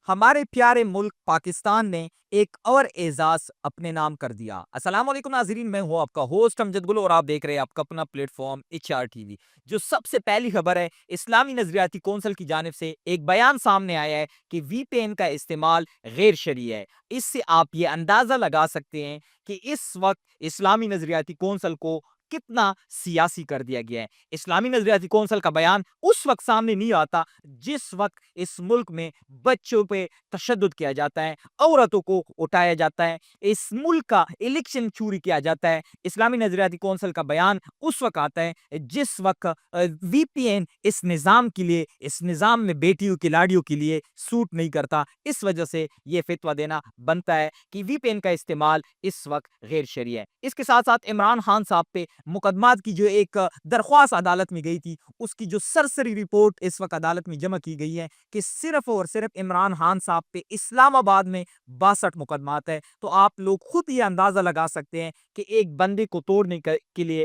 ہمارے پیارے ملک پاکستان نے ایک اور اعزاز اپنے نام کر دیا۔ السلام علیکم ناظرین، میں ہوں آپ کا ہوسٹ امجد گل اور آپ دیکھ رہے ہیں آپ کا اپنا پلیٹ فارم HR TV۔ جو سب سے پہلی خبر ہے، اسلامی نظریاتی کونسل کی جانب سے ایک بیان سامنے آیا ہے کہ VPN کا استعمال غیر شرعی ہے۔ اس سے آپ یہ اندازہ لگا سکتے ہیں کہ اس وقت اسلامی نظریاتی کونسل کو کتنا سیاسی کر دیا گیا ہے۔ اسلامی نظریاتی کونسل کا بیان اس وقت سامنے نہیں آتا جس وقت اس ملک میں بچوں پہ تشدد کیا جاتا ہے، عورتوں کو اٹھایا جاتا ہے، اس ملک کا الیکشن چوری کیا جاتا ہے۔ اسلامی نظریاتی کونسل کا بیان اس وقت آتا ہے جس وقت VPN اس نظام کے لیے، اس نظام میں بیٹیوں کی لاڑیوں کے لیے سوٹ نہیں کرتا۔ اس وجہ سے یہ فتویٰ دینا بنتا ہے کہ VPN کا استعمال اس وقت غیر شرعی ہے۔ اس کے ساتھ ساتھ عمران خان صاحب پہ مقدمات کی جو ایک درخواست عدالت میں گئی تھی، اس کی جو سرسری رپورٹ اس وقت عدالت میں جمع کی گئی ہے کہ صرف اور صرف عمران خان صاحب پہ اسلام آباد میں 62 مقدمات ہے۔ تو آپ لوگ خود یہ اندازہ لگا سکتے ہیں کہ ایک بندے کو توڑنے کے لیے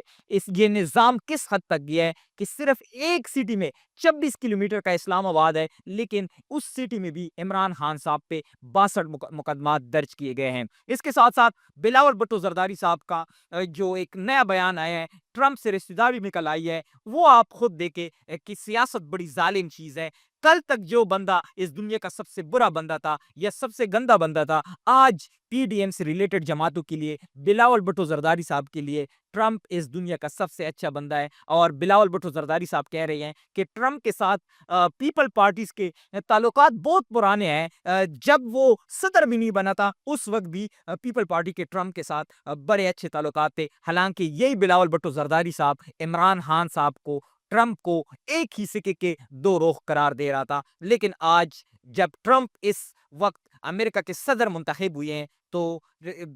یہ نظام کس حد تک گیا ہے کہ صرف ایک سٹی میں 26 کلومیٹر کا اسلام آباد ہے، لیکن اس سٹی میں بھی عمران خان صاحب پہ 62 مقدمات درج کیے گئے ہیں۔ اس کے ساتھ ساتھ بلاول بھٹو زرداری صاحب کا جو ایک نیا بیان آیا ہے، ٹرمپ سے رشتہ داری نکل آئی ہے، وہ آپ خود دیکھیں کہ سیاست بڑی ظالم چیز ہے۔ کل تک جو بندہ اس دنیا کا سب سے برا بندہ تھا یا سب سے گندا بندہ تھا، آج PDM سے ریلیٹڈ جماعتوں کے لیے، بلاول بھٹو زرداری صاحب کے لیے ٹرمپ اس دنیا کا سب سے اچھا بندہ ہے۔ اور بلاول بھٹو زرداری صاحب کہہ رہے ہیں کہ ٹرمپ کے ساتھ پیپل پارٹیز کے تعلقات بہت پرانے ہیں۔ جب وہ صدر بھی نہیں بنا تھا اس وقت بھی پیپل پارٹی کے ٹرمپ کے ساتھ بڑے اچھے تعلقات تھے۔ حالانکہ یہی بلاول بھٹو زرداری صاحب عمران خان صاحب کو، ٹرمپ کو ایک ہی سکے کے دو رخ قرار دے رہا تھا۔ لیکن آج جب ٹرمپ اس وقت امریکہ کے صدر منتخب ہوئے ہیں تو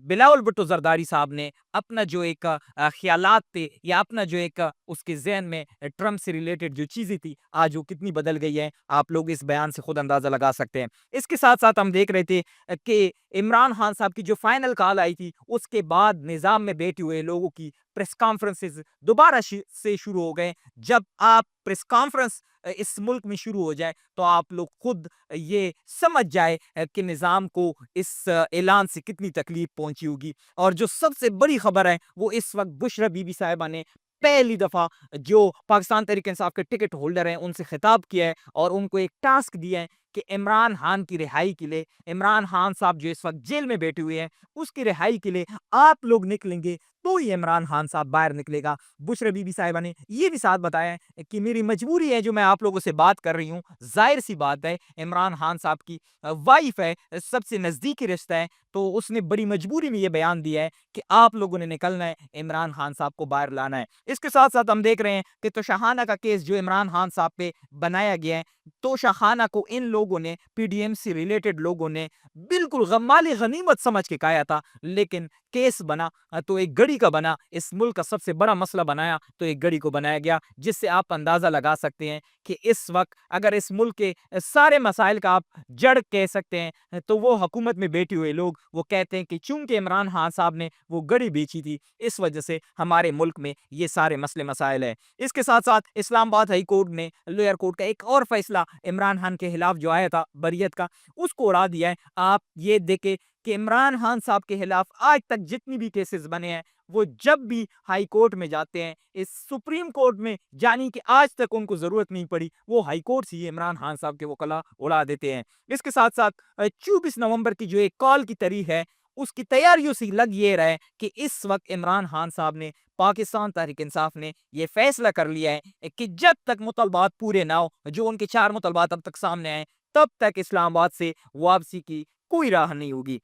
بلاول بھٹو زرداری صاحب نے اپنا جو ایک خیالات تھے یا اپنا جو ایک اس کے ذہن میں ٹرمپ سے ریلیٹڈ جو چیزیں تھی، آج وہ کتنی بدل گئی ہیں، آپ لوگ اس بیان سے خود اندازہ لگا سکتے ہیں۔ اس کے ساتھ ساتھ ہم دیکھ رہے تھے کہ عمران خان صاحب کی جو فائنل کال آئی تھی، اس کے بعد نظام میں بیٹھے ہوئے لوگوں کی پریس کانفرنسز دوبارہ سے شروع ہو گئے۔ جب آپ پریس کانفرنس اس ملک میں شروع ہو جائے تو آپ لوگ خود یہ سمجھ جائے کہ نظام کو اس اعلان سے کتنی تکلیف پہنچی ہوگی۔ اور جو سب سے بڑی خبر ہے، وہ اس وقت بشرا بی بی صاحبہ نے پہلی دفعہ جو پاکستان تحریک انصاف کے ٹکٹ ہولڈر ہیں ان سے خطاب کیا ہے اور ان کو ایک ٹاسک دیا ہے کہ عمران خان کی رہائی کے لیے، عمران خان صاحب جو اس وقت جیل میں بیٹھے ہوئے ہیں، اس کی رہائی کے لیے آپ لوگ نکلیں گے تو ہی عمران خان صاحب باہر نکلے گا۔ بشرا بی بی صاحبہ نے یہ بھی ساتھ بتایا ہے کہ میری مجبوری ہے جو میں آپ لوگوں سے بات کر رہی ہوں، ظاہر سی بات ہے عمران خان صاحب کی وائف ہے، سب سے نزدیکی رشتہ ہے، تو اس نے بڑی مجبوری میں یہ بیان دیا ہے کہ آپ لوگوں نے نکلنا ہے، عمران خان صاحب کو باہر لانا ہے۔ اس کے ساتھ ساتھ ہم دیکھ رہے ہیں کہ توشاخانہ کا کیس جو عمران خان صاحب پہ بنایا گیا ہے، توشاخانہ کو ان لوگوں نے، PDM سے ریلیٹڈ لوگوں نے بالکل مال غنیمت سمجھ کے کہا تھا، لیکن کیس بنا تو ایک گڑی کا بنا، اس ملک کا سب سے بڑا مسئلہ بنایا تو ایک گڑی کو بنایا گیا، جس سے آپ اندازہ لگا سکتے ہیں کہ اس وقت اگر اس ملک کے سارے مسائل کا آپ جڑ کہہ سکتے ہیں تو وہ حکومت میں بیٹھے ہوئے لوگ وہ کہتے ہیں کہ چونکہ عمران خان صاحب نے وہ گڑی بیچی تھی، اس وجہ سے ہمارے ملک میں یہ سارے مسئلے مسائل ہیں۔ اس کے ساتھ ساتھ اسلام آباد ہائی کورٹ نے، لوئر کورٹ کا ایک اور فیصلہ عمران خان کے خلاف جو آیا تھا بریت کا، اس کو اڑا دیا ہے۔ آپ یہ دیکھیں کہ عمران خان صاحب کے خلاف آج تک جتنی بھی کیسز بنے ہیں، وہ جب بھی ہائی کورٹ میں جاتے ہیں، اس سپریم کورٹ میں جانے کی آج تک ان کو ضرورت نہیں پڑی، وہ ہائی کورٹ سے ہی عمران خان صاحب کے وکلا اڑا دیتے ہیں۔ اس کے ساتھ ساتھ 24 نومبر کی جو ایک کال کی تاریخ ہے، اس کی تیاریوں سے لگ یہ رہا ہے کہ اس وقت عمران خان صاحب نے، پاکستان تحریک انصاف نے یہ فیصلہ کر لیا ہے کہ جب تک مطالبات پورے نہ ہو، جو ان کے 4 مطالبات اب تک سامنے آئے، تب تک اسلام آباد سے واپسی کی کوئی راہ نہیں ہوگی۔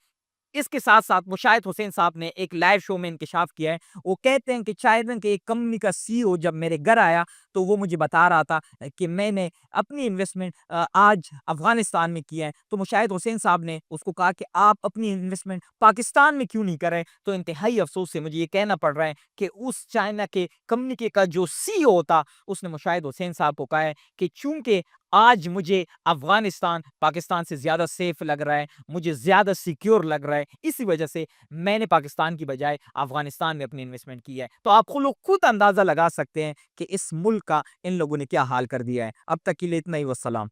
اس کے ساتھ ساتھ مشاہد حسین صاحب نے ایک لائیو شو میں انکشاف کیا ہے، وہ کہتے ہیں کہ چائنا کے ایک کمپنی کا CEO جب میرے گھر آیا تو وہ مجھے بتا رہا تھا کہ میں نے اپنی انویسٹمنٹ آج افغانستان میں کیا ہے، تو مشاہد حسین صاحب نے اس کو کہا کہ آپ اپنی انویسٹمنٹ پاکستان میں کیوں نہیں کر رہے؟ تو انتہائی افسوس سے مجھے یہ کہنا پڑ رہا ہے کہ اس چائنا کے کمپنی کا جو CEO تھا، اس نے مشاہد حسین صاحب کو کہا ہے کہ چونکہ آج مجھے افغانستان پاکستان سے زیادہ سیف لگ رہا ہے، مجھے زیادہ سیکیور لگ رہا ہے، اسی وجہ سے میں نے پاکستان کی بجائے افغانستان میں اپنی انویسٹمنٹ کی ہے۔ تو آپ خود اندازہ لگا سکتے ہیں کہ اس ملک کا ان لوگوں نے کیا حال کر دیا ہے۔ اب تک کے لیے اتنا ہی، والسلام۔